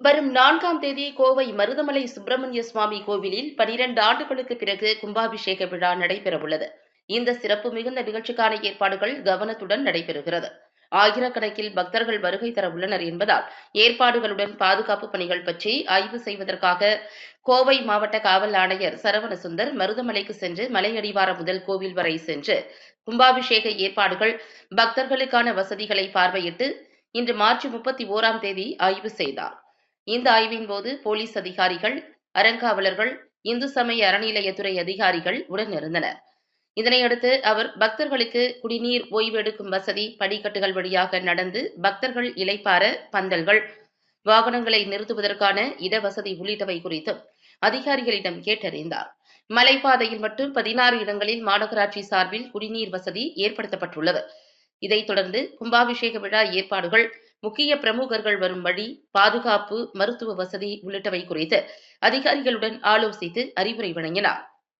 வரும் 4ஆம் தேதி கோவை மருதமலை சுப்பிரமணிய சுவாமி கோவிலில் 12 ஆண்டுகளுக்கு பிறகு கும்பாபிஷேக விழா நடைபெறவுள்ளது. இந்த சிறப்பு மிகுந்த நிகழ்ச்சிக்கான ஏற்பாடுகள் கவனத்துடன் நடைபெறுகிறது. ஆயிரக்கணக்கில் பக்தர்கள் வருகை தர உள்ளனர் என்பதால் ஏற்பாடுகளுடன் பாதுகாப்பு பணிகள் பற்றி ஆய்வு செய்வதற்காக கோவை மாவட்ட காவல் ஆணையர் சரவணசுந்தர் மருதமலைக்கு சென்று மலையடிவாரம் முதல் கோவில் வரை சென்று கும்பாபிஷேக ஏற்பாடுகள், பக்தர்களுக்கான வசதிகளை பார்வையிட்டு இன்று மார்ச் 31ஆம் தேதி ஆய்வு செய்தார். இந்த ஆய்வின் போது போலீஸ் அதிகாரிகள், அறங்காவலர்கள், இந்து சமய அறநிலையத்துறை அதிகாரிகள் உடனிருந்தனர். இதனையடுத்து அவர் பக்தர்களுக்கு குடிநீர், ஓய்வு எடுக்கும் வசதி, படிக்கட்டுகள் வழியாக நடந்து பக்தர்கள் இளைப்பாற பந்தல்கள், வாகனங்களை நிறுத்துவதற்கான இடவசதி உள்ளிட்டவை குறித்தும் அதிகாரிகளிடம் கேட்டறிந்தார். மலைப்பாதையில் மட்டும் 16 இடங்களில் மாநகராட்சி சார்பில் குடிநீர் வசதி ஏற்படுத்தப்பட்டுள்ளது. இதைத் தொடர்ந்து கும்பாபிஷேக விழா ஏற்பாடுகள், முக்கிய பிரமுகர்கள் வரும் வழி, பாதுகாப்பு, மருத்துவ வசதி உள்ளிட்டவை குறித்து அதிகாரிகளுடன் ஆலோசித்து அறிவுரை வழங்கினார்.